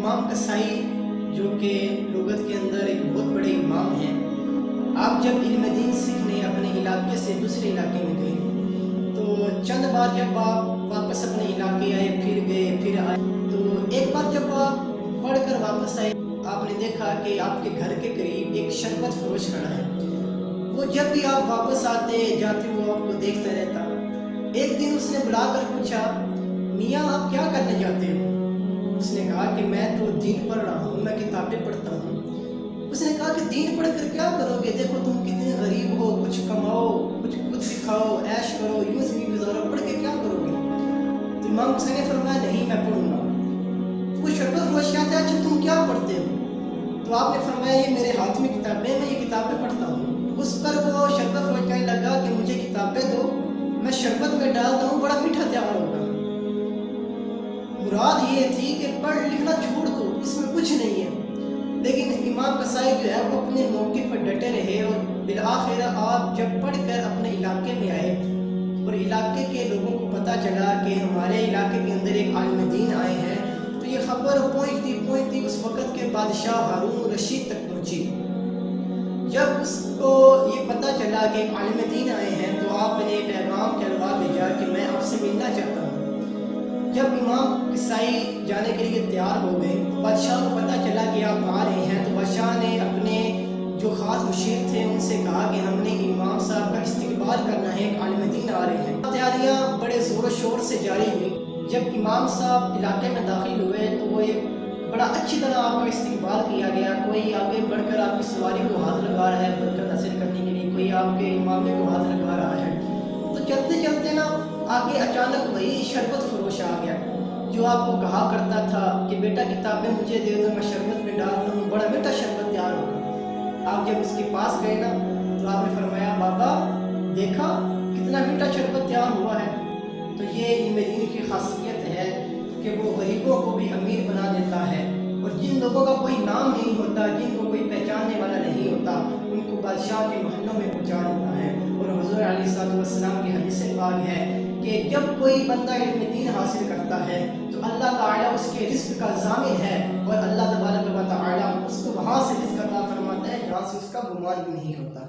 امام کسائی جو کہ لغت کے اندر ایک بہت بڑے امام ہیں، آپ جب علم دین سیکھنے اپنے علاقے سے دوسرے علاقے میں گئے تو چند بار جب آپ واپس اپنے علاقے آئے، پھر آئے تو ایک بار جب آپ پڑھ کر واپس آئے، آپ نے دیکھا کہ آپ کے گھر کے قریب ایک شربت فروش کھڑا ہے۔ وہ جب بھی آپ واپس آتے جاتے وہ آپ کو دیکھتا رہتا۔ ایک دن اس نے بلا کر پوچھا، میاں آپ کیا کرنے جاتے ہو؟ اس نے کہا کہ میں تو دین پڑھ رہا ہوں، میں کتابیں پڑھتا ہوں۔ اس نے کہا کہ دین پڑھ کر کیا کرو گے؟ دیکھو تم کتنے غریب ہو، کچھ کماؤ، کچھ خود بھی کھاؤ، عیش کرو، یوں زندگی گزارو، پڑھ کے کیا کرو گے؟ تو امام حسین نے فرمایا نہیں میں پڑھوں گا۔ وہ شربت فروش کہتا ہے اچھا تم کیا پڑھتے ہو؟ تو آپ نے فرمایا یہ میرے ہاتھ میں کتابیں، میں یہ کتابیں پڑھتا ہوں۔ اس پر وہ شربت فروش کہنے لگا کہ مجھے کتابیں دو، میں شربت میں ڈالتا ہوں، بڑا میٹھا تیار ہوگا۔ مراد یہ تھی کہ پڑھ لکھنا چھوڑ دو، اس میں کچھ نہیں ہے۔ لیکن امام کسائی جو ہے وہ اپنے موقع پر ڈٹے رہے اور بالآخر آپ جب پڑھ کر اپنے علاقے میں آئے اور علاقے کے لوگوں کو پتہ چلا کہ ہمارے علاقے کے اندر ایک عالم دین آئے ہیں، تو یہ خبر پہنچتی اس وقت کے بادشاہ ہارون رشید تک پہنچی۔ جب اس کو یہ پتہ چلا کہ ایک عالم دین آئے ہیں تو آپ نے پیغام کے الوا بھیجا کہ میں آپ سے ملنا چاہتا ہوں۔ جب امام کسائی جانے کے لیے تیار ہو گئے، بادشاہ کو پتہ چلا کہ آپ آ رہے ہیں، تو بادشاہ نے اپنے جو خاص مشیر تھے ان سے کہا کہ ہم نے امام صاحب کا استقبال کرنا ہے، ایک عالم دین آ رہے ہیں۔ تیاریاں بڑے زور و شور سے جاری ہوئی۔ جب امام صاحب علاقے میں داخل ہوئے تو وہ ایک بڑا اچھی طرح آپ کا استقبال کیا گیا۔ کوئی آگے بڑھ کر آپ کی سواری کو ہاتھ لگا رہا ہے برکت حاصل کرنے کے لیے، کوئی آپ کے امامے کو ہاتھ لگا رہا ہے۔ تو چلتے چلتے نا آگے اچانک وہی شربت فروش آ گیا جو آپ کو کہا کرتا تھا کہ بیٹا کتابیں مجھے دے دو، میں شربت میں ڈالتا ہوں، بڑا میٹھا شربت تیار ہوگا۔ آپ جب اس کے پاس گئے نا تو آپ نے فرمایا بابا دیکھا کتنا میٹھا شربت تیار ہوا ہے۔ تو یہ علم دین کی خاصیت ہے کہ وہ غریبوں کو بھی امیر بنا دیتا ہے، اور جن لوگوں کا کوئی نام نہیں ہوتا، جن کو کوئی پہچاننے والا نہیں ہوتا، ان کو بادشاہ کے محلوں میں پہنچا دیتا ہے۔ اور حضور علیہ السلام کی حدیث پاک ہے کہ جب کوئی بندہ علم دین حاصل کرتا ہے تو اللہ تعالیٰ اس کے رزق کا ضامن ہے، اور اللہ تبارک و تعالیٰ اس کو وہاں سے رزق عطا فرماتا ہے جہاں سے اس کا گمان بھی نہیں ہوتا۔